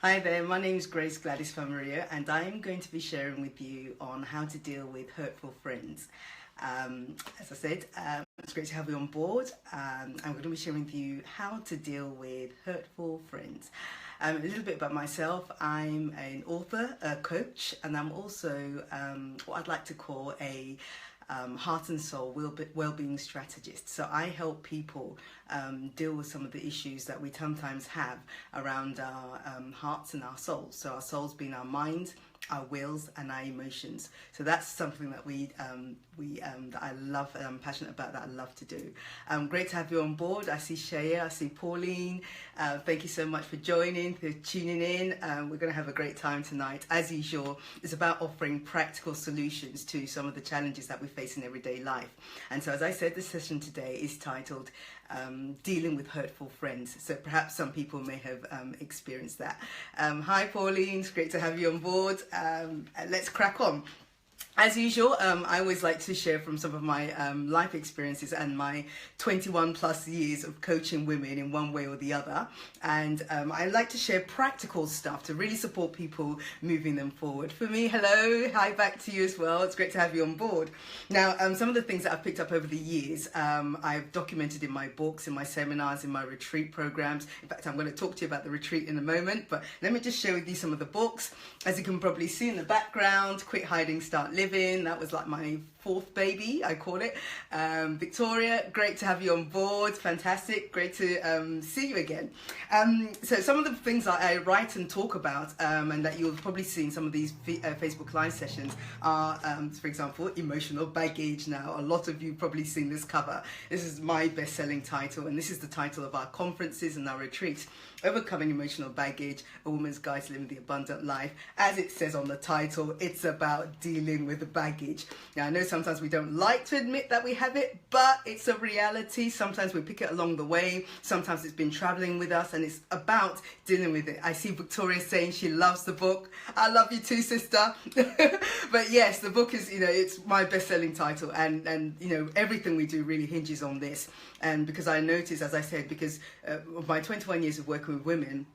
Hi there, my name is Gladys Famoriyo, and I'm going to be sharing with you on how to deal with hurtful friends. As I said, it's great to have you on board. I'm going to be sharing with you how to deal with hurtful friends. A little bit about myself. I'm an author, a coach, and I'm also what I'd like to call a heart and soul wellbeing strategist. So I help people deal with some of the issues that we sometimes have around our hearts and our souls. So our souls being our minds, our wills, and our emotions. So that's something that that I love, and I'm passionate about, that I love to do. Great to have you on board. I see Shaya, I see Pauline. Thank you so much for joining, for tuning in. We're going to have a great time tonight. As usual, it's about offering practical solutions to some of the challenges that we face in everyday life. And so, as I said, this session today is titled Dealing with Hurtful Friends. So perhaps some people may have experienced that. Hi Pauline, it's great to have you on board. Let's crack on. As usual, I always like to share from some of my life experiences and my 21 plus years of coaching women in one way or the other. And I like to share practical stuff to really support people moving them forward. For me, hello, hi back to you as well. It's great to have you on board. Now, some of the things that I've picked up over the years, I've documented in my books, in my seminars, in my retreat programs. In fact, I'm going to talk to you about the retreat in a moment, but let me just share with you some of the books. As you can probably see in the background, Quit Hiding, Start Living. That was like my fourth baby, I call it. Victoria, great to have you on board. Fantastic. Great to see you again. So some of the things that I write and talk about, and that you'll probably see in some of these Facebook Live sessions are, for example, emotional baggage. Now, a lot of you probably seen this cover. This is my best-selling title, and this is the title of our conferences and our retreats. Overcoming Emotional Baggage, A Woman's Guide to Living the Abundant Life. As it says on the title, it's about dealing with the baggage. Now, I know sometimes we don't like to admit that we have it, but it's a reality. Sometimes we pick it along the way. Sometimes it's been traveling with us, and it's about dealing with it. I see Victoria saying she loves the book. I love you too, sister. But yes, the book is, it's my best-selling title, and everything we do really hinges on this. And because I noticed, as I said, because of my 21 years of working with women,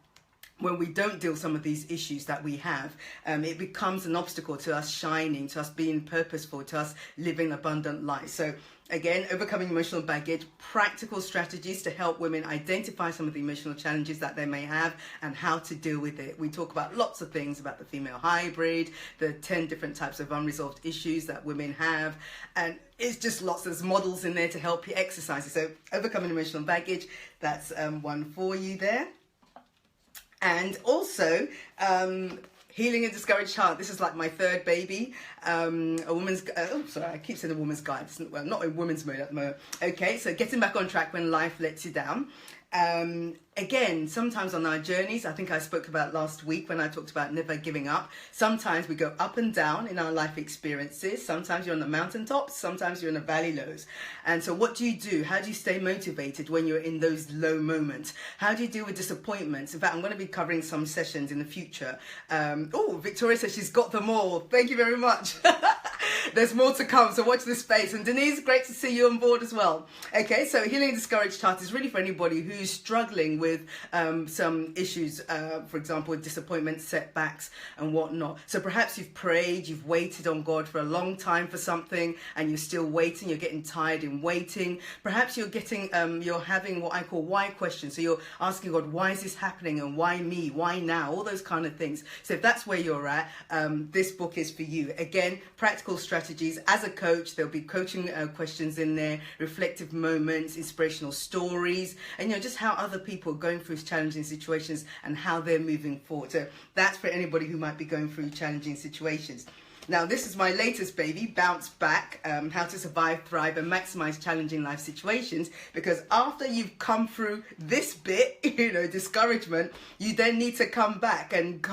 when we don't deal with some of these issues that we have, it becomes an obstacle to us shining, to us being purposeful, to us living abundant life. So again, overcoming emotional baggage, practical strategies to help women identify some of the emotional challenges that they may have and how to deal with it. We talk about lots of things about the female hybrid, the 10 different types of unresolved issues that women have, and it's just lots of models in there to help you exercise it. So overcoming emotional baggage, that's one for you there. And also, Healing a Discouraged Heart. This is like my third baby. I keep saying a woman's guide. Well, not in women's mode at the moment. Okay, so getting back on track when life lets you down. Again, sometimes on our journeys, I think I spoke about last week when I talked about never giving up. Sometimes we go up and down in our life experiences. Sometimes you're on the mountaintops, sometimes you're in the valley lows. And so what do you do? How do you stay motivated when you're in those low moments? How do you deal with disappointments? In fact, I'm going to be covering some sessions in the future. Victoria says she's got them all. Thank you very much. There's more to come, so watch this space. And Denise, great to see you on board as well. Okay, so Healing a Discouraged Heart is really for anybody who's struggling with some issues, for example, disappointment, setbacks and whatnot. So perhaps you've prayed, you've waited on God for a long time for something, and you're still waiting, you're getting tired in waiting. Perhaps you're having what I call why questions. So you're asking God, why is this happening, and why me, why now, all those kind of things. So if that's where you're at, this book is for you. Again, practical strategies. As a coach, there'll be coaching questions in there, reflective moments, inspirational stories, and just how other people are going through challenging situations and how they're moving forward. So that's for anybody who might be going through challenging situations. Now, this is my latest baby, Bounce Back, how to survive, thrive and maximize challenging life situations. Because after you've come through this bit, discouragement, you then need to come back and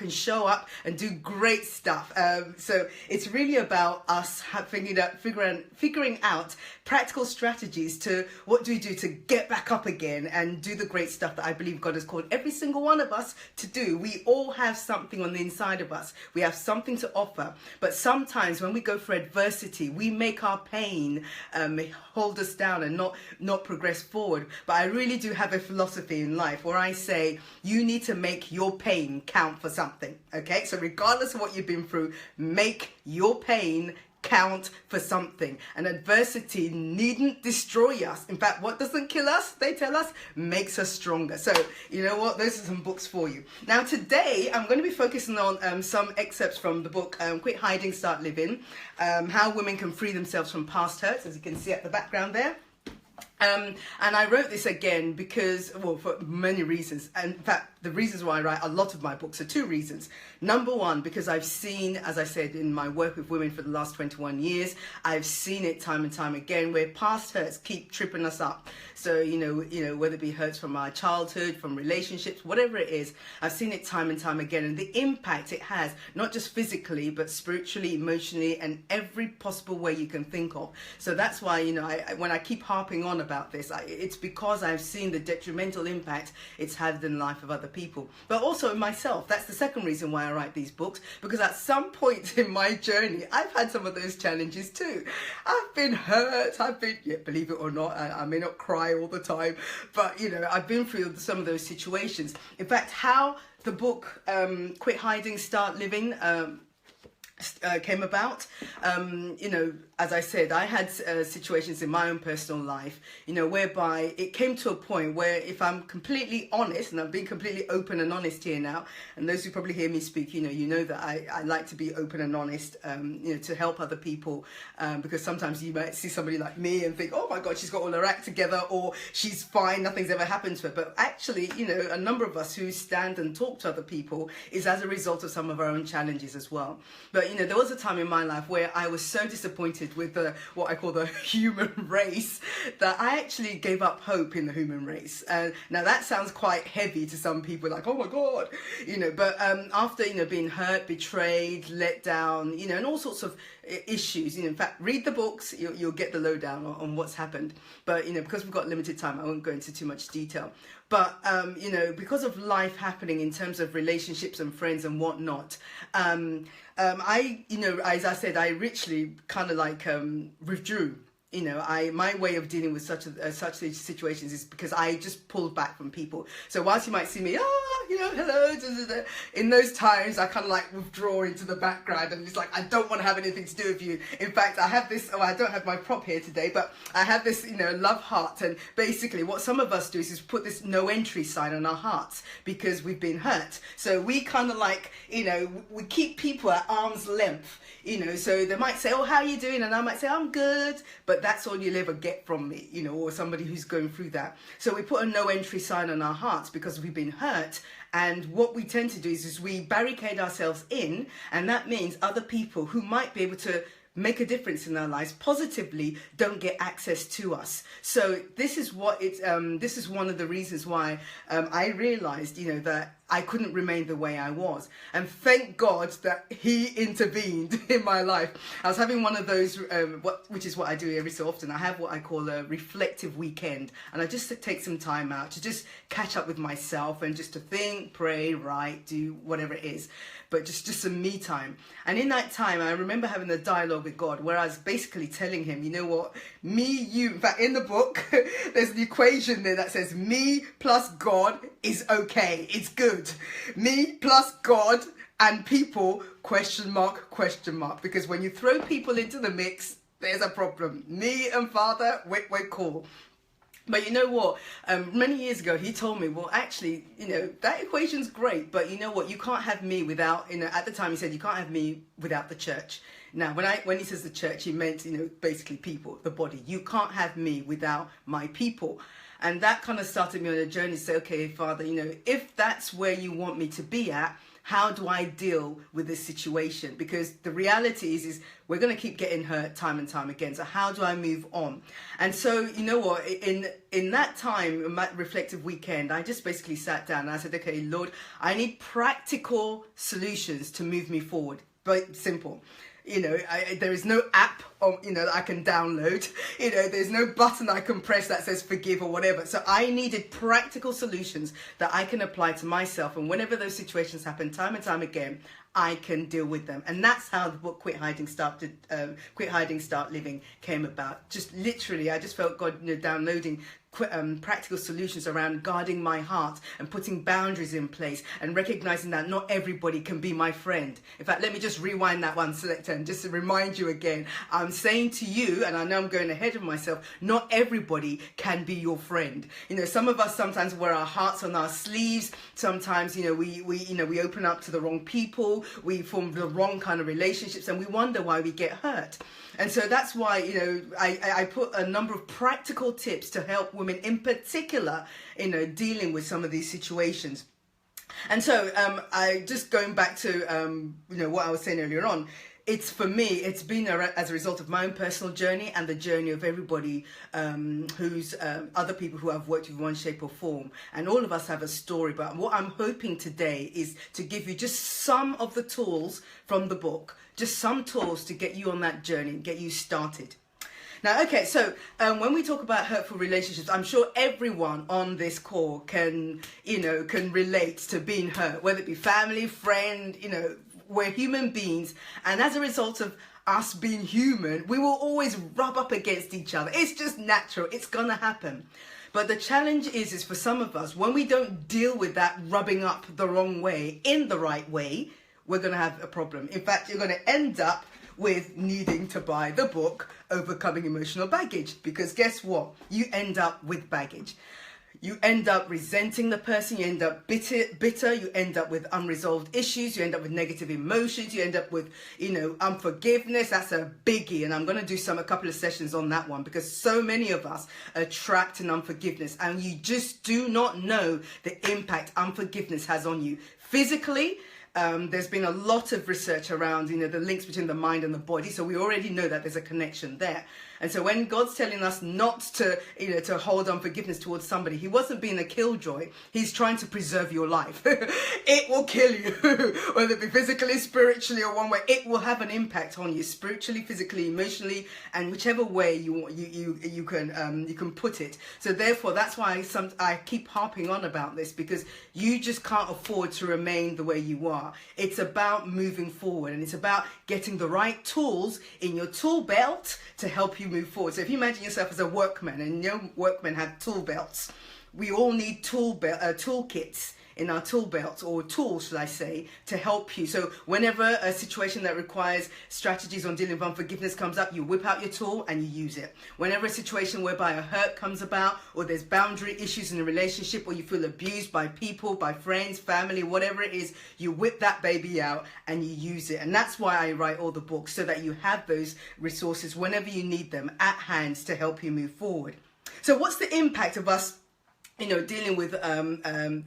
show up and do great stuff. So it's really about us figuring out practical strategies to what do we do to get back up again and do the great stuff that I believe God has called every single one of us to do. We all have something on the inside of us. We have something to offer. But sometimes when we go for adversity, we make our pain hold us down and not progress forward. But I really do have a philosophy in life where I say you need to make your pain count for something. Okay, so regardless of what you've been through, make your pain count for something. And adversity needn't destroy us. In fact, what doesn't kill us, they tell us, makes us stronger. So you know what, those are some books for you. Now today I'm going to be focusing on some excerpts from the book Quit Hiding, Start Living, how women can free themselves from past hurts, as you can see at the background there. And I wrote this again because, well, for many reasons. And in fact, the reasons why I write a lot of my books are two reasons. Number one, because I've seen, as I said, in my work with women for the last 21 years, I've seen it time and time again where past hurts keep tripping us up. So, you know, whether it be hurts from our childhood, from relationships, whatever it is, I've seen it time and time again. And the impact it has, not just physically, but spiritually, emotionally, and every possible way you can think of. So that's why, you know, when I keep harping on about this, it's because I've seen the detrimental impact it's had in the life of other people, but also in myself. That's the second reason why I write these books, because at some point in my journey I've had some of those challenges too. I've been hurt, believe it or not, I may not cry all the time, but you know, I've been through some of those situations. In fact, how the book Quit Hiding, Start Living came about, you know, as I said, I had situations in my own personal life, you know, whereby it came to a point where, if I'm completely honest, and I'm being completely open and honest here now, and those who probably hear me speak, you know that I like to be open and honest, you know, to help other people, because sometimes you might see somebody like me and think, oh my God, she's got all her act together, or she's fine, nothing's ever happened to her. But actually, you know, a number of us who stand and talk to other people is as a result of some of our own challenges as well. But, you know, there was a time in my life where I was so disappointed with what I call the human race that I actually gave up hope in the human race. Now that sounds quite heavy to some people, like, oh my God, you know, but after, you know, being hurt, betrayed, let down, you know, and all sorts of issues, you know, in fact, read the books, you'll get the lowdown on what's happened. But, you know, because we've got limited time, I won't go into too much detail. But, you know, because of life happening in terms of relationships and friends and whatnot, I, you know, as I said, I richly kind of like withdrew. You know, my way of dealing with such situations is because I just pulled back from people. So whilst you might see me, you know, hello, in those times I kind of like withdraw into the background, and it's like, I don't want to have anything to do with you. In fact, I have this, I don't have my prop here today, but I have this, you know, love heart. And basically what some of us do is put this no entry sign on our hearts because we've been hurt. So we kind of like, you know, we keep people at arm's length. You know, so they might say, oh, how are you doing? And I might say, I'm good. But that's all you'll ever get from me, you know, or somebody who's going through that. So we put a no entry sign on our hearts because we've been hurt. And what we tend to do is we barricade ourselves in. And that means other people who might be able to make a difference in our lives positively don't get access to us. So this is what this is one of the reasons why I realized, you know, that I couldn't remain the way I was. And thank God that he intervened in my life. I was having one of those, which is what I do every so often. I have what I call a reflective weekend. And I just take some time out to just catch up with myself and just to think, pray, write, do whatever it is. But just some me time. And in that time, I remember having a dialogue with God where I was basically telling him, you know what, me, you, in fact, in the book, there's an equation there that says me plus God is okay. It's good. Me plus God and people, question mark, because when you throw people into the mix, there's a problem. Me and Father, we're cool. But you know what, many years ago he told me, well, actually, you know, that equation's great, but you know what, you can't have me without, you know, at the time he said, you can't have me without the church. Now, when he says the church, he meant, you know, basically people, the body. You can't have me without my people. And that kind of started me on a journey to say, okay, Father, you know, if that's where you want me to be at, how do I deal with this situation? Because the reality is we're going to keep getting hurt time and time again. So how do I move on? And so, you know what, in that time, in that reflective weekend, I just basically sat down and I said, okay, Lord, I need practical solutions to move me forward. But simple. there is no app that I can download. There's no button I can press that says forgive or whatever. So I needed practical solutions that I can apply to myself. And whenever those situations happen, time and time again, I can deal with them. And that's how the book Quit Hiding, Start Living came about. Just literally, I just felt God downloading practical solutions around guarding my heart and putting boundaries in place and recognizing that not everybody can be my friend. In fact, let me just rewind that one, Selector, and just to remind you again, I'm saying to you, and I know I'm going ahead of myself, not everybody can be your friend. Some of us sometimes wear our hearts on our sleeves. Sometimes, we open up to the wrong people. We form the wrong kind of relationships, and we wonder why we get hurt. And so that's why, I put a number of practical tips to help women in particular, dealing with some of these situations. And so I just going back to, what I was saying earlier on, it's been as a result of my own personal journey and the journey of everybody who's other people who I've worked with in one shape or form. And all of us have a story. But what I'm hoping today is to give you just some of the tools from the book, just some tools to get you on that journey and get you started. Now, okay, so when we talk about hurtful relationships, I'm sure everyone on this call can relate to being hurt, whether it be family, friend, we're human beings. And as a result of us being human, we will always rub up against each other. It's just natural. It's going to happen. But the challenge is for some of us, when we don't deal with that rubbing up the wrong way in the right way, we're going to have a problem. In fact, you're going to end up with needing to buy the book, Overcoming Emotional Baggage, because guess what? You end up with baggage. You end up resenting the person, you end up bitter, you end up with unresolved issues, you end up with negative emotions, you end up with, unforgiveness. That's a biggie, and I'm going to do a couple of sessions on that one, because so many of us are trapped in unforgiveness, and you just do not know the impact unforgiveness has on you physically. There's been a lot of research around, the links between the mind and the body. So we already know that there's a connection there. And so when God's telling us not to, to hold unforgiveness towards somebody, he wasn't being a killjoy. He's trying to preserve your life. It will kill you, whether it be physically, spiritually, or one way. It will have an impact on you, spiritually, physically, emotionally, and whichever way you can put it. So therefore, that's why I keep harping on about this, because you just can't afford to remain the way you are. It's about moving forward, and it's about getting the right tools in your tool belt to help you move forward. So if you imagine yourself as a workman, and workmen have tool belts, we all need toolkits in our tool belt, or tools, should I say, to help you. So whenever a situation that requires strategies on dealing with unforgiveness comes up, you whip out your tool and you use it. Whenever a situation whereby a hurt comes about, or there's boundary issues in a relationship, or you feel abused by people, by friends, family, whatever it is, you whip that baby out and you use it. And that's why I write all the books, so that you have those resources whenever you need them at hand to help you move forward. So what's the impact of us dealing with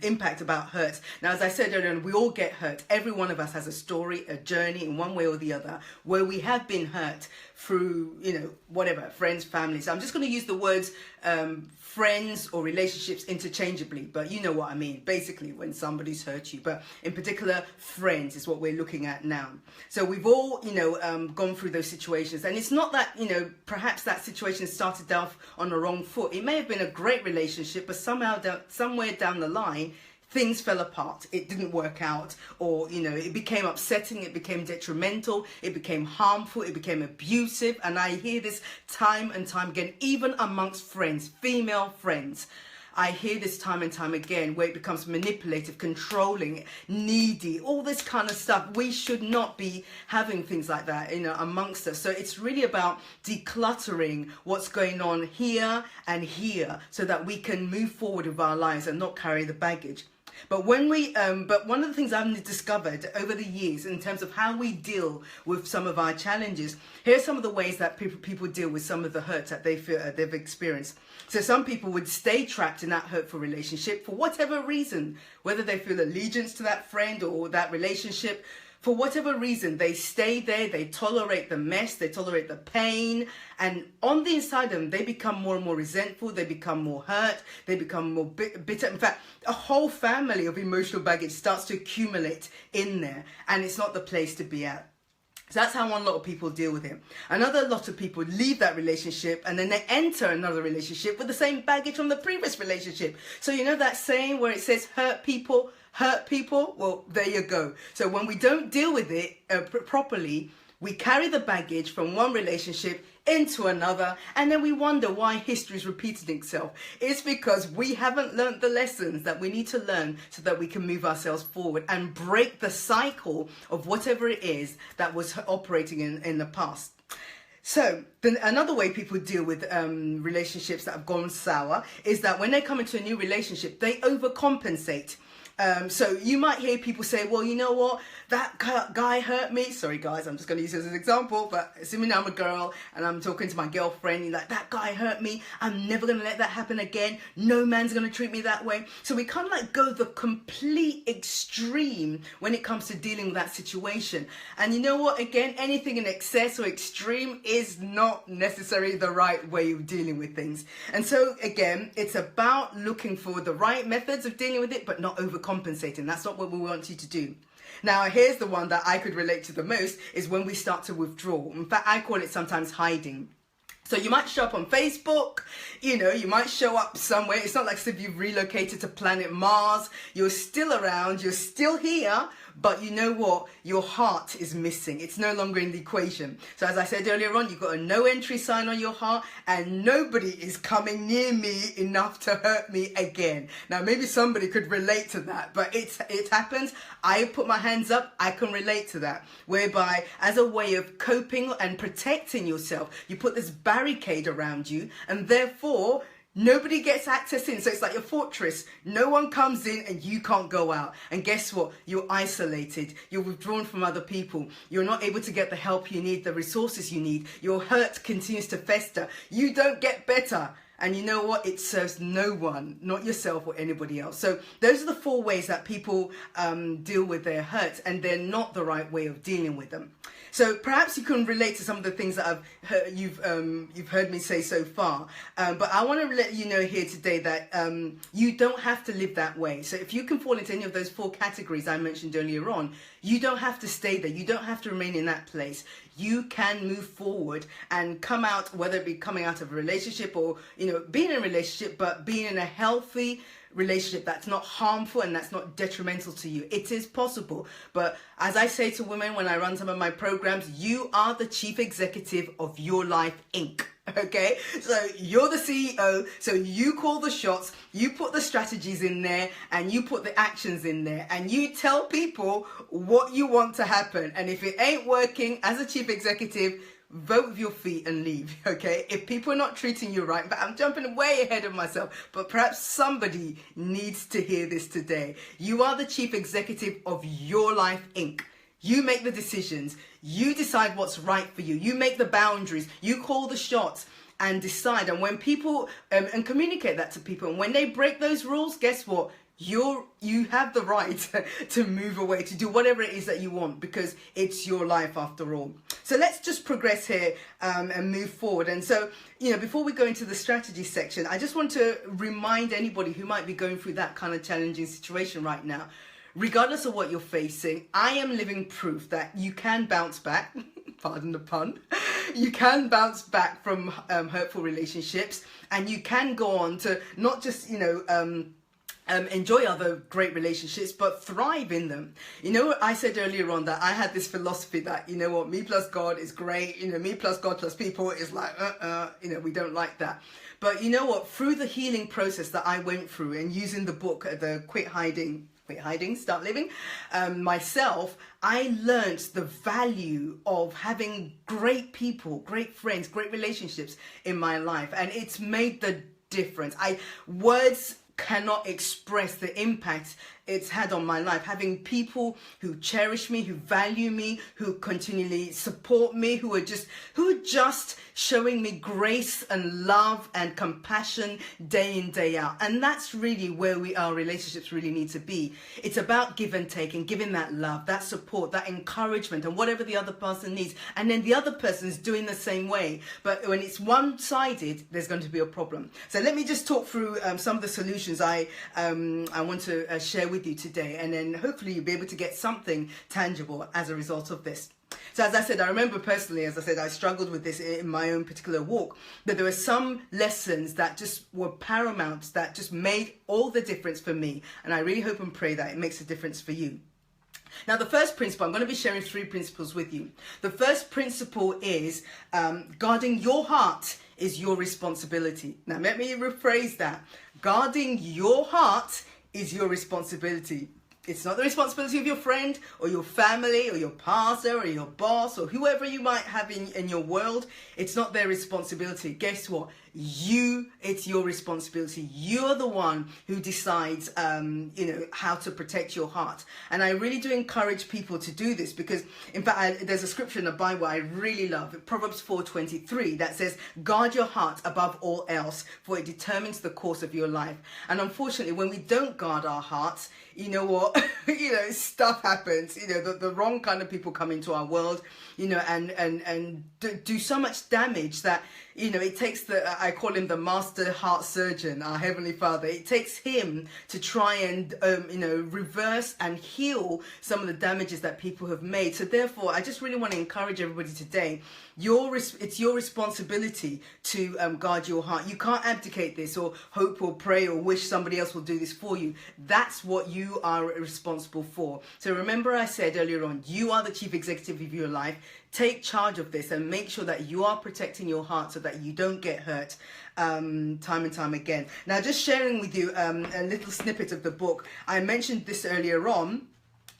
impact about hurt? Now, as I said earlier, we all get hurt. Every one of us has a story, a journey in one way or the other, where we have been hurt through, whatever, friends, families. I'm just going to use the words friends or relationships interchangeably, but you know what I mean. Basically, when somebody's hurt you, but in particular, friends is what we're looking at now. So we've all, gone through those situations, and it's not that, perhaps that situation started off on the wrong foot. It may have been a great relationship, but somewhere down the line, things fell apart. It didn't work out, or it became upsetting, it became detrimental, it became harmful, it became abusive. And I hear this time and time again, even amongst friends, female friends. I hear this time and time again, where it becomes manipulative, controlling, needy, all this kind of stuff. We should not be having things like that, amongst us. So it's really about decluttering what's going on here and here, so that we can move forward with our lives and not carry the baggage. But one of the things I've discovered over the years in terms of how we deal with some of our challenges, here's some of the ways that people deal with some of the hurt that they feel they've experienced. So some people would stay trapped in that hurtful relationship for whatever reason, whether they feel allegiance to that friend or that relationship. For whatever reason, they stay there, they tolerate the mess, they tolerate the pain, and on the inside of them, they become more and more resentful, they become more hurt, they become more bitter. In fact, a whole family of emotional baggage starts to accumulate in there, and it's not the place to be at. So that's how one lot of people deal with it. Another lot of people leave that relationship and then they enter another relationship with the same baggage from the previous relationship. So you know that saying where it says hurt people? Well, there you go. So when we don't deal with it properly, we carry the baggage from one relationship into another, and then we wonder why history is repeating itself. It's because we haven't learned the lessons that we need to learn so that we can move ourselves forward and break the cycle of whatever it is that was operating in the past. So then another way people deal with relationships that have gone sour is that when they come into a new relationship, they overcompensate. So you might hear people say, well, you know what, that guy hurt me. Sorry, guys, I'm just going to use this as an example, but assuming I'm a girl and I'm talking to my girlfriend, you're like, that guy hurt me. I'm never going to let that happen again. No man's going to treat me that way. So we kind of like go the complete extreme when it comes to dealing with that situation. And you know what, again, anything in excess or extreme is not necessarily the right way of dealing with things. And so again, it's about looking for the right methods of dealing with it, but not overcompensating. That's not what we want you to do. Now, here's the one that I could relate to the most, is when we start to withdraw. In fact, I call it sometimes hiding. So you might show up on Facebook, you know, you might show up somewhere. It's not like as if you've relocated to planet Mars. You're still around, you're still here, but you know what? Your heart is missing. It's no longer in the equation. So as I said earlier on, you've got a no entry sign on your heart, and nobody is coming near me enough to hurt me again. Now, maybe somebody could relate to that, but it happens. I put my hands up, I can relate to that. Whereby, as a way of coping and protecting yourself, you put this barricade around you, and therefore nobody gets access in. So it's like your fortress. No one comes in and you can't go out. And guess what? You're isolated. You're withdrawn from other people. You're not able to get the help you need, the resources you need. Your hurt continues to fester. You don't get better. And you know what? It serves no one, not yourself or anybody else. So those are the 4 ways that people deal with their hurts, and they're not the right way of dealing with them. So perhaps you can relate to some of the things that you've heard me say so far. But I want to let you know here today that you don't have to live that way. So if you can fall into any of those 4 categories I mentioned earlier on, you don't have to stay there. You don't have to remain in that place. You can move forward and come out, whether it be coming out of a relationship or, you know, being in a relationship, but being in a healthy relationship that's not harmful and that's not detrimental to you. It is possible. But as I say to women when I run some of my programs, you are the chief executive of your life, Inc. Okay, so you're the CEO, so you call the shots, you put the strategies in there, and you put the actions in there, and you tell people what you want to happen. And if it ain't working as a chief executive, vote with your feet and leave. Okay, if people are not treating you right, but I'm jumping way ahead of myself, but perhaps somebody needs to hear this today. You are the chief executive of your life, Inc. You make the decisions. You decide what's right for you. You make the boundaries. You call the shots and decide. And when people and communicate that to people, and when they break those rules, guess what? You have the right to move away, to do whatever it is that you want, because it's your life after all. So let's just progress here and move forward. And so, you know, before we go into the strategy section, I just want to remind anybody who might be going through that kind of challenging situation right now. Regardless of what you're facing, I am living proof that you can bounce back, pardon the pun, you can bounce back from hurtful relationships, and you can go on to not just, you know, enjoy other great relationships, but thrive in them. You know what I said earlier on, that I had this philosophy that, you know what, me plus God is great, you know, me plus God plus people is like, you know, we don't like that. But you know what, through the healing process that I went through and using the book, the Quit Hiding, Start Living, myself, I learned the value of having great people, great friends, great relationships in my life. And it's made the difference. Words cannot express the impact it's had on my life. Having people who cherish me, who value me, who continually support me, who are just showing me grace and love and compassion day in, day out. And that's really where our relationships really need to be. It's about give and take, and giving that love, that support, that encouragement, and whatever the other person needs. And then the other person's doing the same way. But when it's one-sided, there's going to be a problem. So let me just talk through some of the solutions I want to share with you today, and then hopefully you'll be able to get something tangible as a result of this. So as I said, I remember personally, as I said, I struggled with this in my own particular walk, that there were some lessons that just were paramount, that just made all the difference for me. And I really hope and pray that it makes a difference for you. Now, the first principle, I'm going to be sharing 3 principles with you. The first principle is guarding your heart is your responsibility. Now, let me rephrase that. Guarding your heart is your responsibility. It's not the responsibility of your friend or your family or your pastor or your boss or whoever you might have in your world. It's not their responsibility. Guess what? It's your responsibility. You're the one who decides, how to protect your heart. And I really do encourage people to do this because, in fact, there's a scripture in the Bible I really love, Proverbs 4:23, that says, guard your heart above all else, for it determines the course of your life. And unfortunately, when we don't guard our hearts, you know what, stuff happens, the wrong kind of people come into our world, and do so much damage that, it takes I call him the master heart surgeon, our Heavenly Father. It takes him to try and, reverse and heal some of the damages that people have made. So therefore, I just really want to encourage everybody today, it's your responsibility to guard your heart. You can't abdicate this or hope or pray or wish somebody else will do this for you. That's what you are responsible for. So remember I said earlier on, you are the chief executive of your life. Take charge of this and make sure that you are protecting your heart so that you don't get hurt time and time again. Now, just sharing with you a little snippet of the book. I mentioned this earlier on,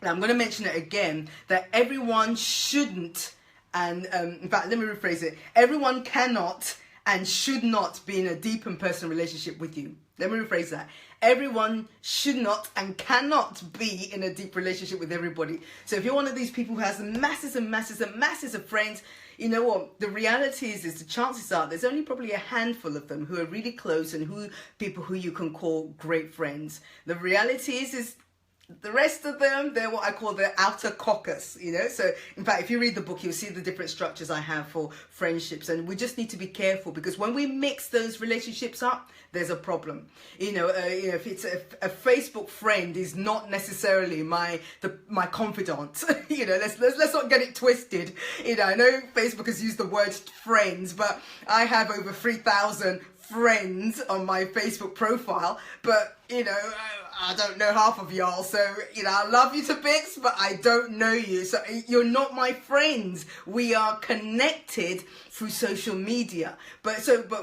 and I'm going to mention it again, that everyone shouldn't, and in fact, let me rephrase it. Everyone cannot and should not be in a deep and personal relationship with you. Let me rephrase that. Everyone should not and cannot be in a deep relationship with everybody. So if you're one of these people who has masses and masses and masses of friends, you know what? The reality is the chances are there's only probably a handful of them who are really close and people who you can call great friends. The reality is the rest of them, they're what I call the outer caucus, So, in fact, if you read the book, you'll see the different structures I have for friendships. And we just need to be careful because when we mix those relationships up, there's a problem. If it's a Facebook friend is not necessarily my confidant. Let's not get it twisted. I know Facebook has used the word friends, but I have over 3,000 friends on my Facebook profile, but I don't know half of y'all, so I love you to bits, but I don't know you, so you're not my friends. We are connected through social media, but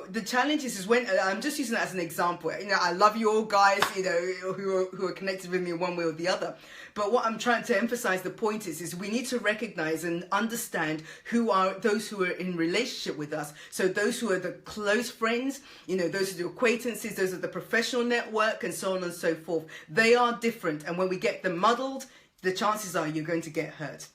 the challenge is when I'm just using that as an example. I love you all guys, who are connected with me in one way or the other. But what I'm trying to emphasize, the point is we need to recognize and understand who are those who are in relationship with us. So those who are the close friends, those are the acquaintances, those are the professional network, and so on and so forth. They are different. And when we get them muddled, the chances are you're going to get hurt.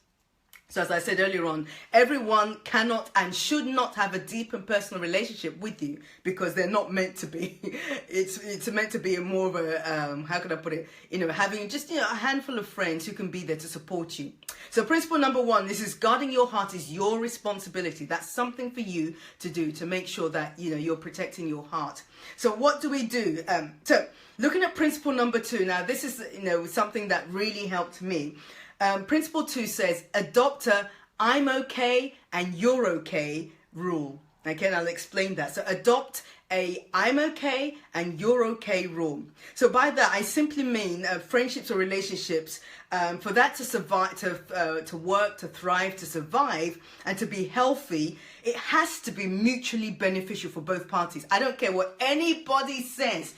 So as I said earlier on, everyone cannot and should not have a deep and personal relationship with you because they're not meant to be. It's meant to be more of a, how can I put it, having just, a handful of friends who can be there to support you. So principle number 1, this is guarding your heart is your responsibility. That's something for you to do to make sure that, you're protecting your heart. So what do we do? So looking at principle number 2, now this is, something that really helped me. Principle 2 says, adopt a I'm okay and you're okay rule. Okay, and I'll explain that. So adopt a I'm okay and you're okay rule. So by that, I simply mean friendships or relationships, for that to survive, to work, to thrive, to survive, and to be healthy, it has to be mutually beneficial for both parties. I don't care what anybody says.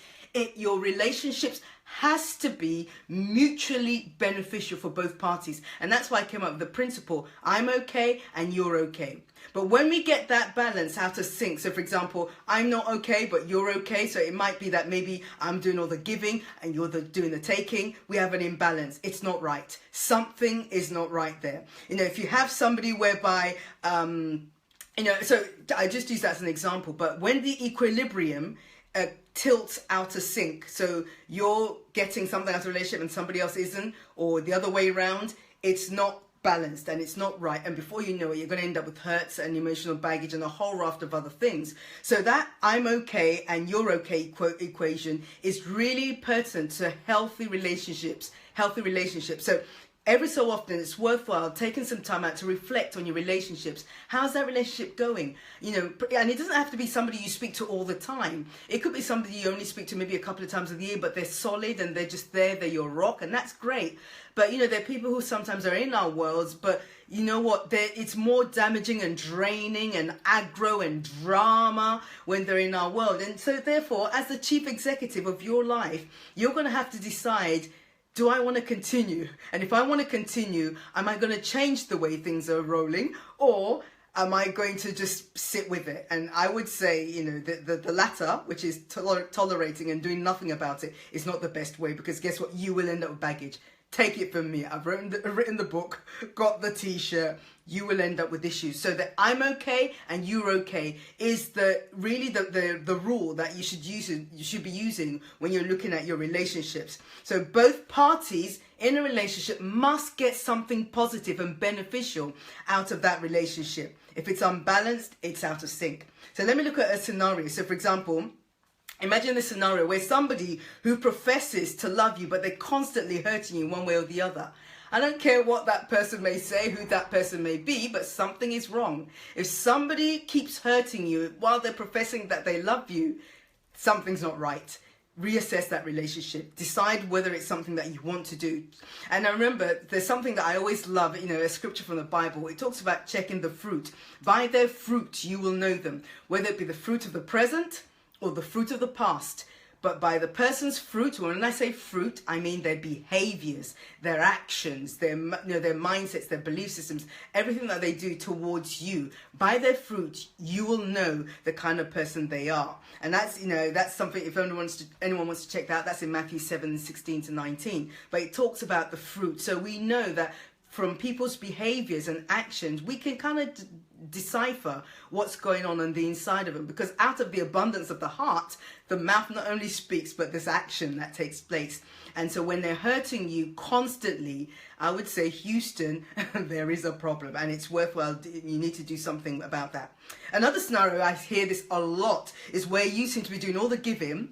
Your relationships has to be mutually beneficial for both parties. And that's why I came up with the principle, I'm okay and you're okay. But when we get that balance out of sync, so for example, I'm not okay, but you're okay. So it might be that maybe I'm doing all the giving and you're doing the taking. We have an imbalance. It's not right. Something is not right there. If you have somebody whereby, so I just use that as an example, but when the equilibrium tilts out of sync, so you're getting something out of a relationship and somebody else isn't, or the other way around, it's not balanced and it's not right, and before you know it, you're going to end up with hurts and emotional baggage and a whole raft of other things. So that I'm okay and you're okay equation is really pertinent to healthy relationships. So every so often it's worthwhile taking some time out to reflect on your relationships. How's that relationship going? You know, and it doesn't have to be somebody you speak to all the time. It could be somebody you only speak to maybe a couple of times a year, but they're solid and they're just there, they're your rock, and that's great. But, you know, there are people who sometimes are in our worlds, but you know what, it's more damaging and draining and aggro and drama when they're in our world. And so therefore, as the chief executive of your life, you're going to have to decide, do I want to continue? And if I want to continue, am I going to change the way things are rolling, or am I going to just sit with it? And I would say, you know, the latter, which is tolerating and doing nothing about it, is not the best way, because guess what? You will end up with baggage. Take it from me. I've written the book, got the t-shirt. You will end up with issues. So that I'm okay and you're okay is the rule that you should be using when you're looking at your relationships. So both parties in a relationship must get something positive and beneficial out of that relationship. If it's unbalanced, it's out of sync. So let me look at a scenario. So for example, imagine a scenario where somebody who professes to love you, but they're constantly hurting you one way or the other. I don't care what that person may say, who that person may be, but something is wrong. If somebody keeps hurting you while they're professing that they love you, something's not right. Reassess that relationship. Decide whether it's something that you want to do. And I remember, there's something that I always love, you know, a scripture from the Bible. It talks about checking the fruit. By their fruit you will know them, whether it be the fruit of the present or the fruit of the past. But by the person's fruit, when I say fruit, I mean their behaviors, their actions, their mindsets, their belief systems, everything that they do towards you. By their fruit, you will know the kind of person they are. And that's, you know, that's something, if anyone wants to check that out, that's in Matthew 7:16-19. But it talks about the fruit. So we know that from people's behaviors and actions, we can kind of decipher what's going on the inside of them, because out of the abundance of the heart, the mouth not only speaks, but there's action that takes place. And so when they're hurting you constantly, I would say, Houston, there is a problem, and it's worthwhile. You need to do something about that. Another scenario, I hear this a lot, is where you seem to be doing all the giving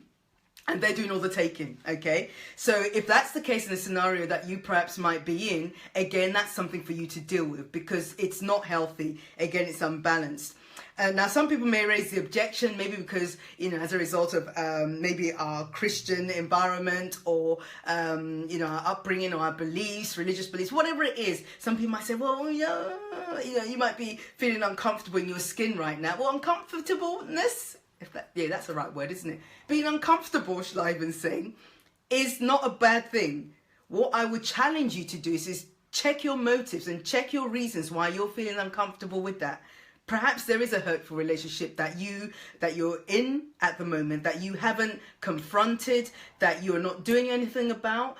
and they're doing all the taking, okay? So if that's the case in a scenario that you perhaps might be in, again, that's something for you to deal with, because it's not healthy. Again, it's unbalanced. Now, some people may raise the objection, maybe because, you know, as a result of maybe our Christian environment, or, you know, our upbringing, or our beliefs, religious beliefs, whatever it is. Some people might say, well, yeah, you know, you might be feeling uncomfortable in your skin right now. Well, uncomfortableness, that's the right word, isn't it? Being uncomfortable, shall I even say, is not a bad thing. What I would challenge you to do is check your motives and check your reasons why you're feeling uncomfortable with that. Perhaps there is a hurtful relationship that you're in at the moment, that you haven't confronted, that you're not doing anything about.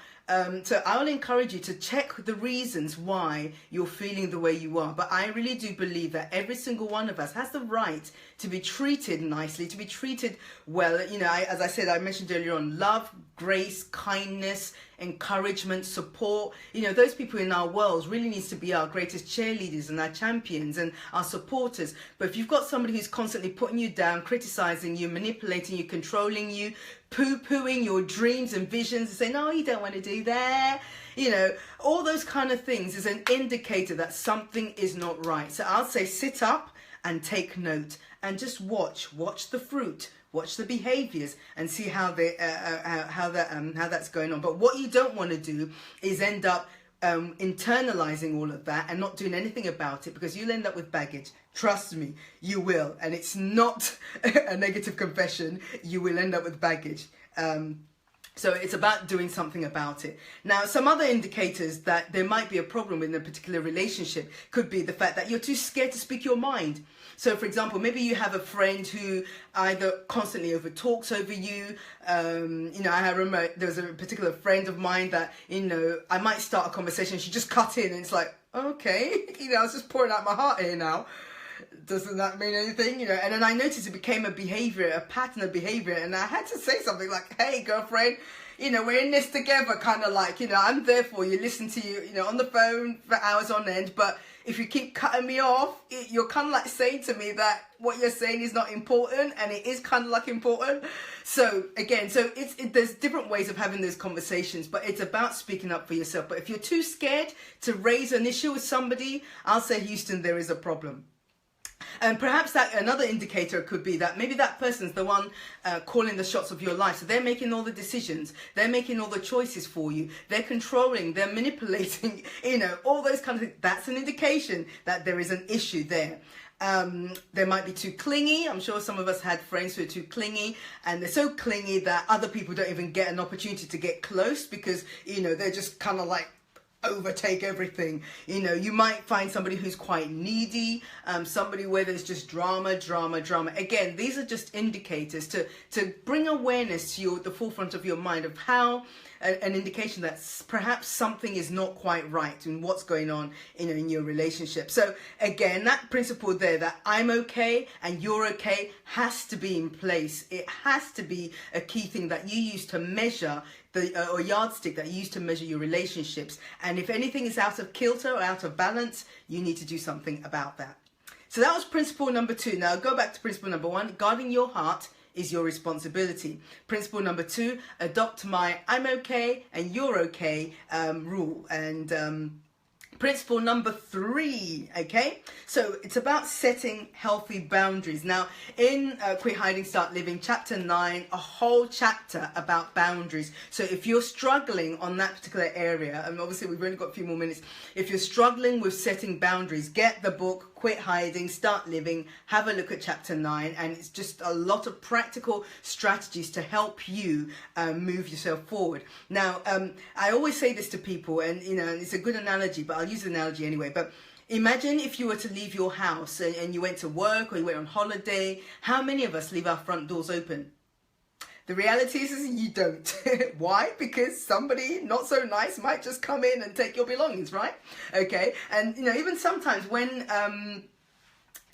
So I will encourage you to check the reasons why you're feeling the way you are. But I really do believe that every single one of us has the right to be treated nicely, to be treated well. You know, as I said, I mentioned earlier on, love, grace, kindness, encouragement, support. You know, those people in our worlds really needs to be our greatest cheerleaders and our champions and our supporters. But if you've got somebody who's constantly putting you down, criticizing you, manipulating you, controlling you, poo-pooing your dreams and visions, and saying, no, you don't want to do that, you know, all those kind of things is an indicator that something is not right. So I'll say, sit up and take note and just watch the fruit, watch the behaviors, and see how that's going on. But what you don't want to do is end up internalizing all of that and not doing anything about it, because you'll end up with baggage. Trust me, you will. And it's not a negative confession. You will end up with baggage. So it's about doing something about it. Now, some other indicators that there might be a problem in a particular relationship could be the fact that you're too scared to speak your mind. So, for example, maybe you have a friend who either constantly overtalks over you. You know, I remember there was a particular friend of mine that, you know, I might start a conversation, she just cut in, and it's like, okay, you know, I was just pouring out my heart here now. Doesn't that mean anything? You know, and then I noticed it became a behavior, a pattern of behavior, and I had to say something like, hey, girlfriend, we're in this together, kind of like, I'm there for you, listen to you, on the phone for hours on end. But if you keep cutting me off, you're kind of like saying to me that what you're saying is not important, and it is kind of like important. So again, there's different ways of having those conversations, but it's about speaking up for yourself. But if you're too scared to raise an issue with somebody, I'll say, Houston, there is a problem. And perhaps that another indicator could be that maybe that person's the one calling the shots of your life. So they're making all the decisions. They're making all the choices for you. They're controlling. They're manipulating, all those kinds of things. That's an indication that there is an issue there. They might be too clingy. I'm sure some of us had friends who are too clingy, and they're so clingy that other people don't even get an opportunity to get close because, they're just kind of like overtake everything. You might find somebody who's quite needy, somebody where there's just drama. Again, these are just indicators to bring awareness to the forefront of your mind of how an indication that perhaps something is not quite right in what's going on in your relationship. So again, that principle there that I'm okay and you're okay has to be in place. It has to be a key thing that you use to measure or yardstick that you use to measure your relationships. And if anything is out of kilter or out of balance, you need to do something about that. So that was principle number 2. Now go back to principle number 1. Guarding your heart is your responsibility. Principle number 2, adopt my I'm okay and you're okay rule. And principle number 3, okay? So it's about setting healthy boundaries. Now, in Quit Hiding, Start Living, chapter 9, a whole chapter about boundaries. So if you're struggling on that particular area, and obviously we've only got a few more minutes, if you're struggling with setting boundaries, get the book, Quit Hiding, Start Living, have a look at chapter 9, and it's just a lot of practical strategies to help you move yourself forward. Now, I always say this to people, and it's a good analogy, but I'll use the analogy anyway. But imagine if you were to leave your house and you went to work or you went on holiday. How many of us leave our front doors open? The reality is you don't. Why? Because somebody not so nice might just come in and take your belongings, right? Okay. And, even sometimes when,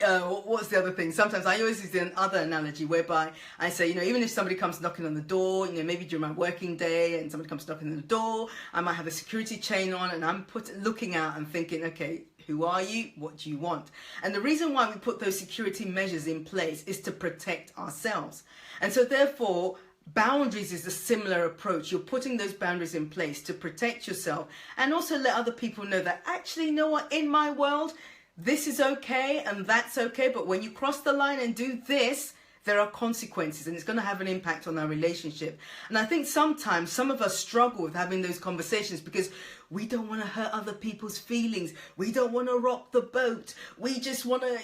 what's the other thing? Sometimes I always use another analogy whereby I say, even if somebody comes knocking on the door, maybe during my working day and somebody comes knocking on the door, I might have a security chain on and I'm looking out and thinking, okay, who are you? What do you want? And the reason why we put those security measures in place is to protect ourselves. And so therefore, boundaries is a similar approach. You're putting those boundaries in place to protect yourself and also let other people know that actually, in my world, this is okay and that's okay. But when you cross the line and do this, there are consequences and it's going to have an impact on our relationship. And I think sometimes some of us struggle with having those conversations because we don't want to hurt other people's feelings. We don't want to rock the boat. We just want to,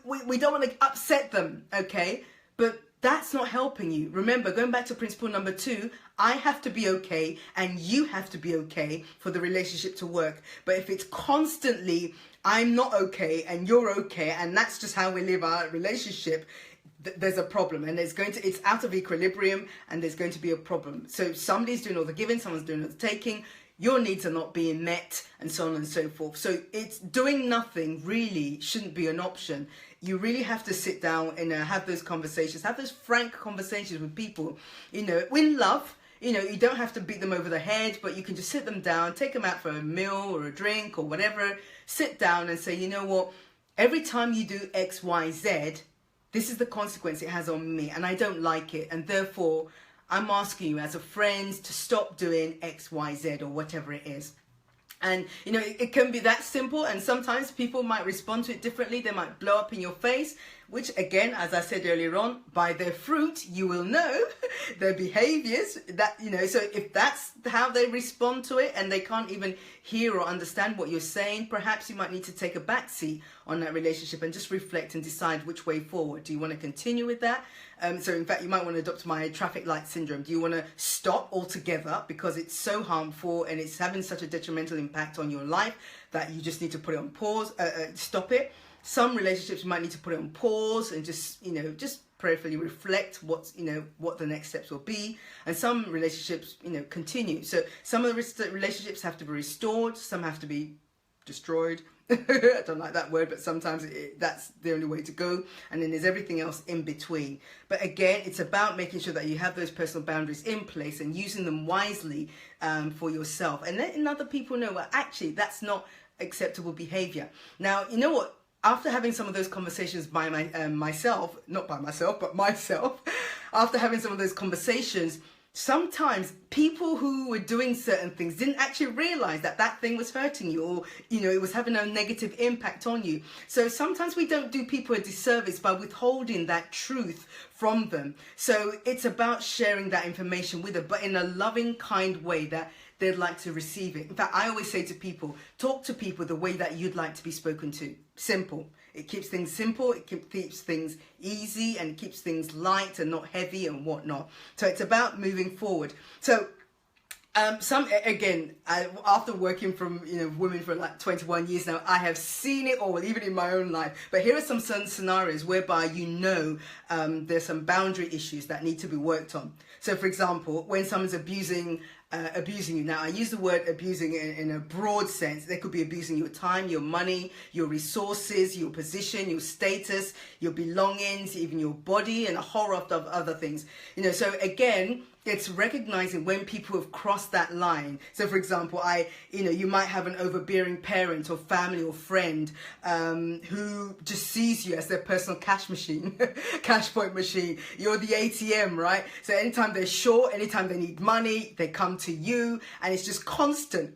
we don't want to upset them. Okay. But that's not helping you. Remember, going back to principle number 2, I have to be okay and you have to be okay for the relationship to work. But if it's constantly, I'm not okay and you're okay, and that's just how we live our relationship, there's a problem, and it's out of equilibrium, and there's going to be a problem. So somebody's doing all the giving, someone's doing all the taking, your needs are not being met, and so on and so forth. So it's doing nothing really shouldn't be an option. You really have to sit down and have those conversations, have those frank conversations with people, in love. You don't have to beat them over the head, but you can just sit them down, take them out for a meal or a drink or whatever, sit down and say, what, every time you do X, Y, Z, this is the consequence it has on me, and I don't like it, and therefore I'm asking you as a friend to stop doing X, Y, Z or whatever it is. And, it can be that simple, and sometimes people might respond to it differently. They might blow up in your face, which again, as I said earlier on, by their fruit, you will know their behaviors that, so if that's how they respond to it and they can't even hear or understand what you're saying, perhaps you might need to take a back seat on that relationship and just reflect and decide which way forward. Do you want to continue with that? So in fact, you might want to adopt my traffic light syndrome. Do you want to stop altogether because it's so harmful and it's having such a detrimental impact on your life that you just need to put it on pause, stop it? Some relationships you might need to put it on pause and just prayerfully reflect what the next steps will be. And some relationships, continue. So some of the relationships have to be restored. Some have to be destroyed. I don't like that word, but sometimes that's the only way to go. And then there's everything else in between. But again, it's about making sure that you have those personal boundaries in place and using them wisely for yourself. And letting other people know, well, actually, that's not acceptable behavior. Now, you know what? After having some of those conversations by myself, not by myself, but myself, after having some of those conversations, sometimes people who were doing certain things didn't actually realize that that thing was hurting you, or, you know, it was having a negative impact on you. So sometimes we don't do people a disservice by withholding that truth from them. So it's about sharing that information with them, but in a loving, kind way that they'd like to receive it. In fact, I always say to people, talk to people the way that you'd like to be spoken to. Simple. It keeps things simple, it keeps things easy, and it keeps things light and not heavy and whatnot. So it's about moving forward. So after working from women for like 21 years now, I have seen it all, even in my own life. But here are some scenarios whereby there's some boundary issues that need to be worked on. So, for example, when someone's abusing you. Now, I use the word abusing in a broad sense. They could be abusing your time, your money, your resources, your position, your status, your belongings, even your body, and a whole lot of other things. So again, it's recognizing when people have crossed that line. So, for example, you might have an overbearing parent or family or friend who just sees you as their personal cash machine, cash point machine. You're the ATM, right? So anytime they're short, anytime they need money, they come to you, and it's just constant.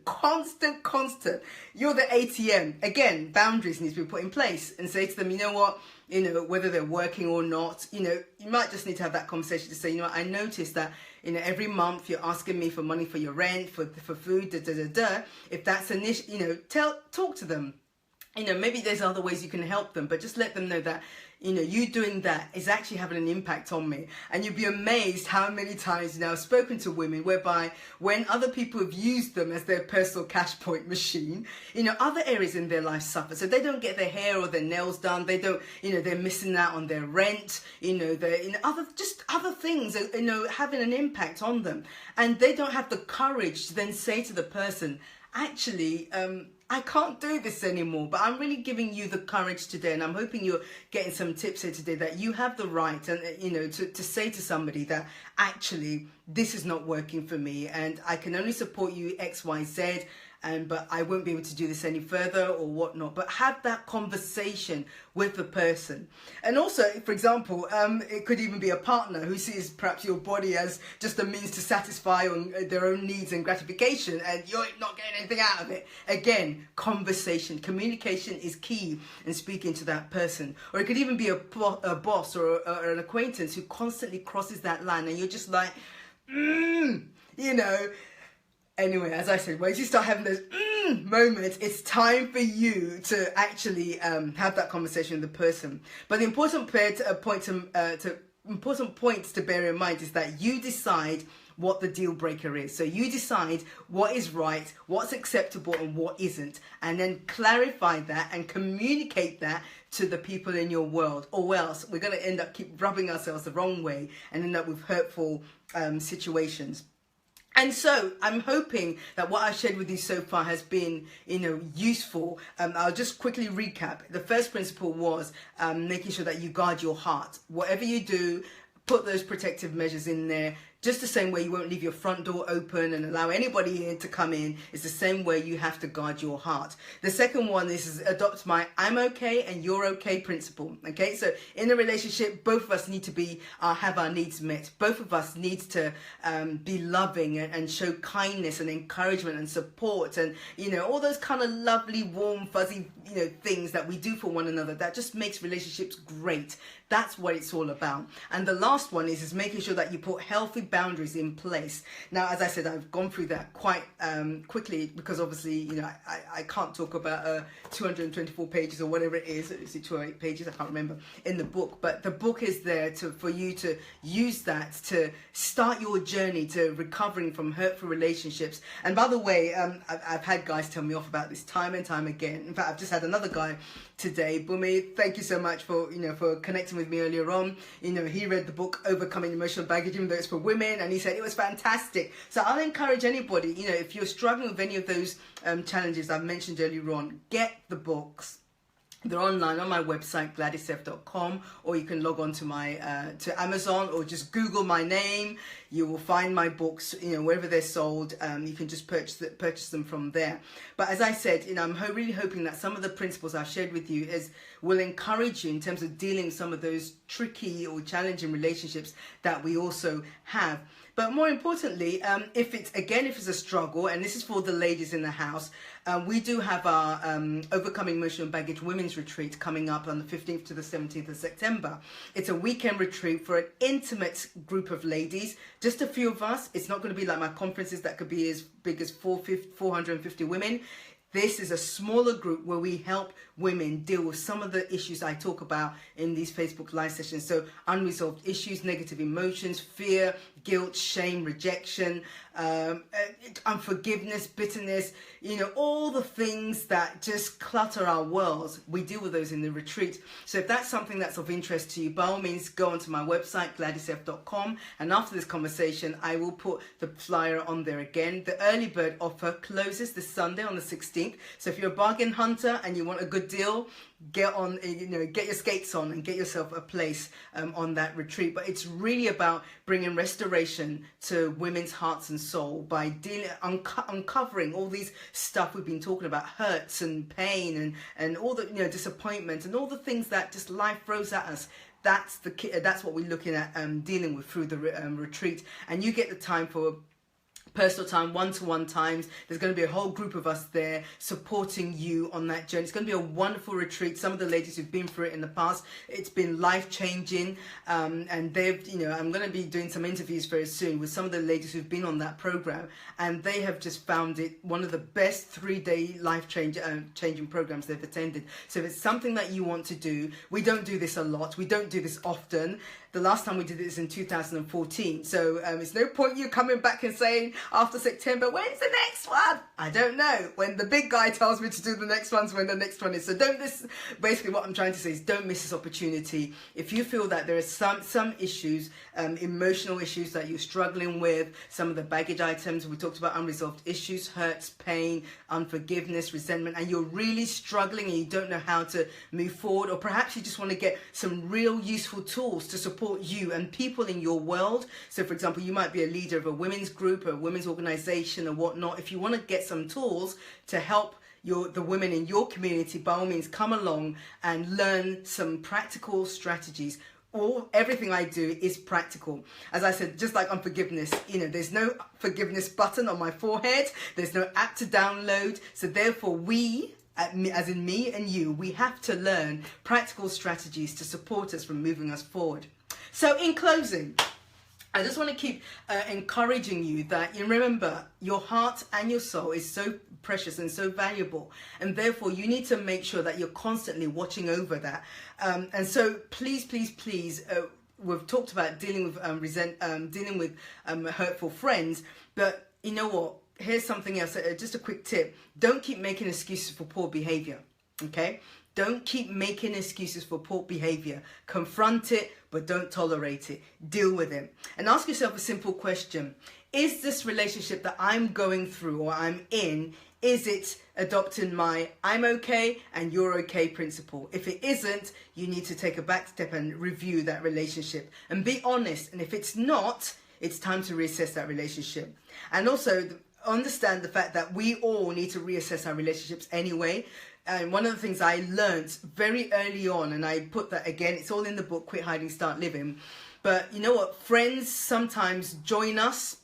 You're the ATM. Again, boundaries need to be put in place, and say to them, you know what? Whether they're working or not, you might just need to have that conversation to say, I noticed that, every month you're asking me for money for your rent, for food, If that's an issue, talk to them. Maybe there's other ways you can help them, but just let them know that, you doing that is actually having an impact on me. And you'd be amazed how many times I've spoken to women whereby when other people have used them as their personal cash point machine, other areas in their life suffer. So they don't get their hair or their nails done. They don't, they're missing out on their rent, other things, having an impact on them. And they don't have the courage to then say to the person, actually, I can't do this anymore, but I'm really giving you the courage today, and I'm hoping you're getting some tips here today that you have the right, and to say to somebody that actually this is not working for me, and I can only support you X, Y, Z. But I won't be able to do this any further or whatnot. But have that conversation with the person. And also, for example, it could even be a partner who sees perhaps your body as just a means to satisfy on their own needs and gratification, and you're not getting anything out of it. Again, conversation. Communication is key in speaking to that person. Or it could even be a boss or an acquaintance who constantly crosses that line, and you're just like, Anyway, as I said, once you start having those moments, it's time for you to actually have that conversation with the person. But the important points to bear in mind is that you decide what the deal breaker is. So you decide what is right, what's acceptable, and what isn't, and then clarify that and communicate that to the people in your world, or else we're going to end up keep rubbing ourselves the wrong way and end up with hurtful situations. And so I'm hoping that what I've shared with you so far has been, useful. I'll just quickly recap. The first principle was making sure that you guard your heart. Whatever you do, put those protective measures in there. Just the same way you won't leave your front door open and allow anybody in to come in, it's the same way you have to guard your heart. The second one is adopt my I'm okay and you're okay principle. Okay, so in a relationship, both of us need to have our needs met. Both of us need to be loving and show kindness and encouragement and support and, all those kind of lovely, warm, fuzzy, things that we do for one another that just makes relationships great. That's what it's all about. And the last one is making sure that you put healthy boundaries in place. Now, as I said, I've gone through that quite quickly because obviously, I can't talk about 224 pages or whatever it is. Is it 208 pages? I can't remember in the book. But the book is there for you to use that to start your journey to recovering from hurtful relationships. And by the way, I've had guys tell me off about this time and time again. In fact, I've just had another guy today. Bumi, thank you so much for connecting with me earlier on. He read the book Overcoming Emotional Baggage, even though it's for women. women, and he said it was fantastic. So I'll encourage anybody, you know, if you're struggling with any of those challenges I've mentioned earlier on, get the books. They're online on my website, gladysf.com, or you can log on to my to Amazon, or just Google my name. You will find my books, you know, wherever they're sold. You can just purchase them from there. But as I said, you know, I'm really hoping that some of the principles I've shared with you will encourage you in terms of dealing with some of those tricky or challenging relationships that we also have. But more importantly, if it's a struggle, and this is for the ladies in the house, we do have our Overcoming Emotional Baggage Women's Retreat coming up on the 15th to the 17th of September. It's a weekend retreat for an intimate group of ladies, just a few of us. It's not going to be like my conferences that could be as big as 450 women. This is a smaller group where we help women deal with some of the issues I talk about in these Facebook live sessions. So unresolved issues, negative emotions, fear, guilt, shame, rejection, unforgiveness, bitterness, you know, all the things that just clutter our worlds. We deal with those in the retreat. So if that's something that's of interest to you, by all means, go onto my website, gladysf.com. And after this conversation, I will put the flyer on there again. The early bird offer closes this Sunday on the 16th. So if you're a bargain hunter and you want a good deal, get your skates on and get yourself a place on that retreat. But it's really about bringing restoration to women's hearts and soul by uncovering all these stuff we've been talking about, hurts and pain and all the, you know, disappointment and all the things that just life throws at us. That's what we're looking at dealing with through the retreat. And you get the time for personal time, one-to-one times. There's going to be a whole group of us there supporting you on that journey. It's going to be a wonderful retreat. Some of the ladies who've been through it in the past, it's been life-changing, and they've, you know, I'm going to be doing some interviews very soon with some of the ladies who've been on that program, and they have just found it one of the best 3-day life-changing programs they've attended. So if it's something that you want to do, we don't do this a lot. We don't do this often. The last time we did this in 2014. So it's no point you coming back and saying after September, when's the next one? I don't know. When the big guy tells me to do the next one's when the next one is. So basically what I'm trying to say is don't miss this opportunity. If you feel that there are some issues, emotional issues that you're struggling with, some of the baggage items, we talked about unresolved issues, hurts, pain, unforgiveness, resentment, and you're really struggling and you don't know how to move forward, or perhaps you just want to get some real useful tools to support you and people in your world. So for example, you might be a leader of a women's group, a women's organization or whatnot. If you want to get some tools to help the women in your community, by all means come along and learn some practical strategies. Everything I do is practical. As I said, just like unforgiveness, you know, there's no forgiveness button on my forehead. There's no app to download. So therefore we, as in me and you, we have to learn practical strategies to support us from moving us forward. So in closing, I just want to keep encouraging you that you remember your heart and your soul is so precious and so valuable, and therefore you need to make sure that you're constantly watching over that. And so please, we've talked about dealing with hurtful friends, but you know what? Here's something else. Just a quick tip: don't keep making excuses for poor behavior. Okay. Don't keep making excuses for poor behavior. Confront it, but don't tolerate it. Deal with it. And ask yourself a simple question. Is this relationship that I'm going through or I'm in, is it adopting my I'm okay and you're okay principle? If it isn't, you need to take a back step and review that relationship and be honest. And if it's not, it's time to reassess that relationship. And also understand the fact that we all need to reassess our relationships anyway. And one of the things I learned very early on, and I put that again, it's all in the book, Quit Hiding, Start Living. But you know what? Friends sometimes join us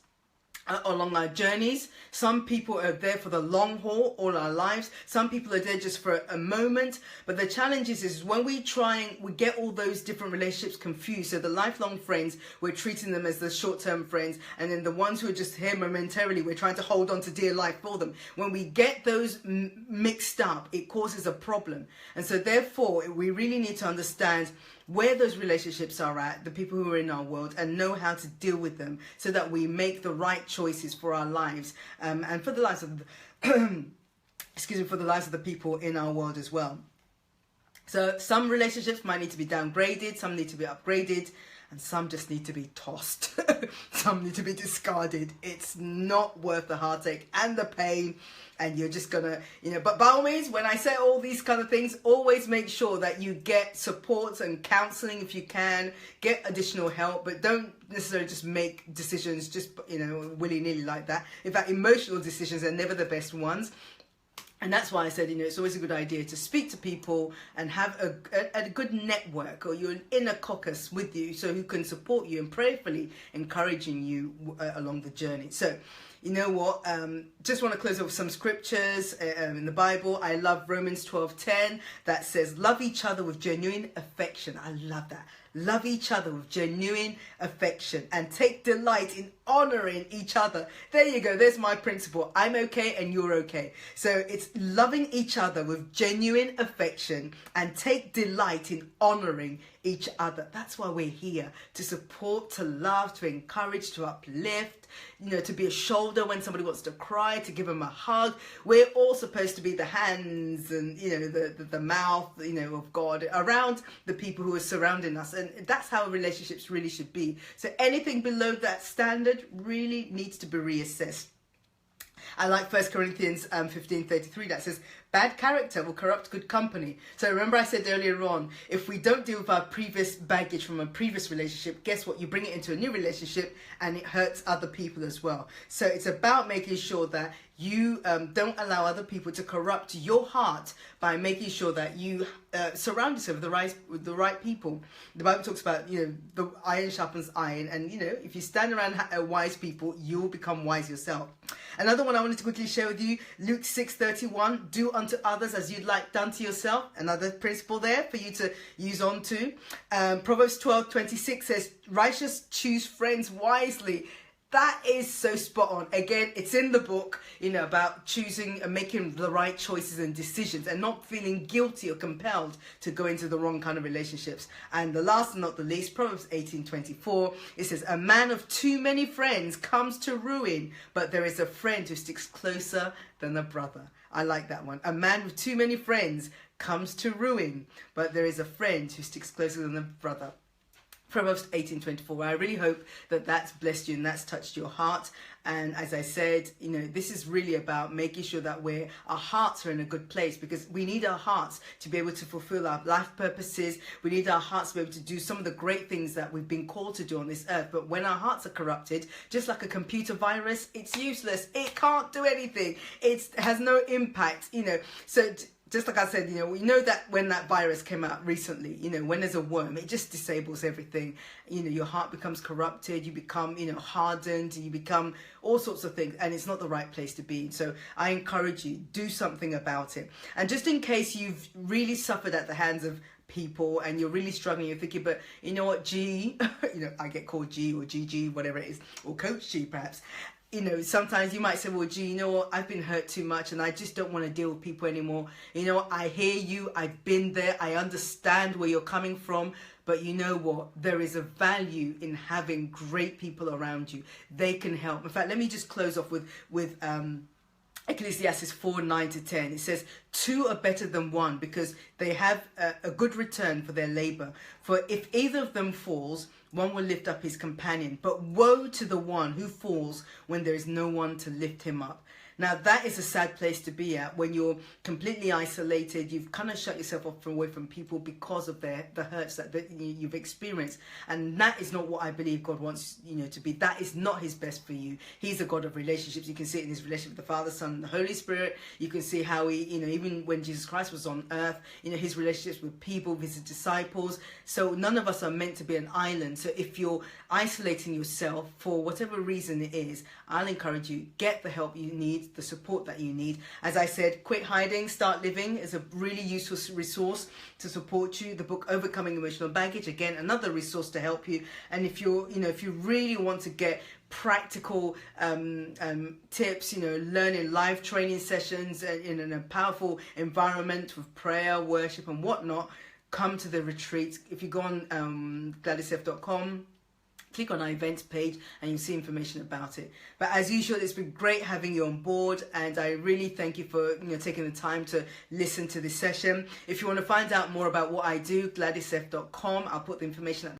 along our journeys. Some people are there for the long haul, all our lives. Some people are there just for a moment. But the challenge is when we get all those different relationships confused. So the lifelong friends, we're treating them as the short-term friends. And then the ones who are just here momentarily, we're trying to hold on to dear life for them. When we get those mixed up, it causes a problem. And so therefore, we really need to understand where those relationships are at, the people who are in our world, and know how to deal with them so that we make the right choices for our lives and for the lives of for the lives of the people in our world as well. So some relationships might need to be downgraded, some need to be upgraded, and some just need to be tossed. Some need to be discarded. It's not worth the heartache and the pain, and you're just gonna, but by all means, when I say all these kind of things, always make sure that you get support and counseling if you can, get additional help, but don't necessarily just make decisions just, willy-nilly like that. In fact, emotional decisions are never the best ones. And that's why I said, it's always a good idea to speak to people and have a good network, or your inner caucus with you, so who can support you and prayerfully encouraging you along the journey. So, you know what? Just want to close off with some scriptures in the Bible. I love Romans 12:10 that says, love each other with genuine affection. I love that. Love each other with genuine affection and take delight in honoring each other. There you go. There's my principle. I'm okay and you're okay. So it's loving each other with genuine affection and take delight in honoring each other. That's why we're here, to support, to love, to encourage, to uplift, to be a shoulder when somebody wants to cry, to give them a hug. We're all supposed to be the hands and, the mouth, of God around the people who are surrounding us. And that's how relationships really should be. So anything below that standard really needs to be reassessed. I like 1 Corinthians 15:33 that says, bad character will corrupt good company. So remember I said earlier on, if we don't deal with our previous baggage from a previous relationship, guess what? You bring it into a new relationship and it hurts other people as well. So it's about making sure that you don't allow other people to corrupt your heart by making sure that you surround yourself with the right people. The Bible talks about, the iron sharpens iron, and if you stand around wise people, you'll become wise yourself. Another one I wanted to quickly share with you, Luke 6:31, do unto others as you'd like done to yourself. Another principle there for you to use on to. Proverbs 12:26 says, righteous choose friends wisely. That is so spot on. Again, it's in the book, about choosing and making the right choices and decisions and not feeling guilty or compelled to go into the wrong kind of relationships. And the last and not the least, Proverbs 18:24, it says, a man of too many friends comes to ruin, but there is a friend who sticks closer than a brother. I like that one. A man with too many friends comes to ruin, but there is a friend who sticks closer than a brother. Proverbs 18:24. I really hope that that's blessed you and that's touched your heart. And as I said, this is really about making sure that our hearts are in a good place, because we need our hearts to be able to fulfill our life purposes. We need our hearts to be able to do some of the great things that we've been called to do on this earth. But when our hearts are corrupted, just like a computer virus, it's useless. It can't do anything. It has no impact, So just like I said, we know that when that virus came out recently, when there's a worm, it just disables everything. Your heart becomes corrupted, you become, hardened, you become all sorts of things, and it's not the right place to be. So I encourage you, do something about it. And just in case you've really suffered at the hands of people and you're really struggling, you're thinking, but you know what, G, I get called G or GG, whatever it is, or Coach G perhaps. Sometimes you might say, well, gee, I've been hurt too much and I just don't want to deal with people anymore. I hear you. I've been there. I understand where you're coming from. But you know what? There is a value in having great people around you. They can help. In fact, let me just close off with Ecclesiastes 4:9-10. It says, two are better than one because they have a good return for their labor. For if either of them falls, one will lift up his companion. But woe to the one who falls when there is no one to lift him up. Now, that is a sad place to be at when you're completely isolated. You've kind of shut yourself off away from people because of the hurts that you've experienced. And that is not what I believe God wants to be. That is not his best for you. He's a God of relationships. You can see it in his relationship with the Father, Son, and the Holy Spirit. You can see how he, even when Jesus Christ was on earth, his relationships with people, with his disciples. So none of us are meant to be an island. So if you're isolating yourself for whatever reason it is, I'll encourage you, get the help you need, the support that you need. As I said, Quit Hiding, Start Living is a really useful resource to support you. The book Overcoming Emotional Baggage, again, another resource to help you. And if you're, if you really want to get practical tips, learning live training sessions in a powerful environment with prayer, worship and whatnot, come to the retreat. If you go on GladysF.com, click on our events page and you'll see information about it. But as usual, it's been great having you on board, and I really thank you for taking the time to listen to this session. If you want to find out more about what I do, GladysF.com, I'll put the information at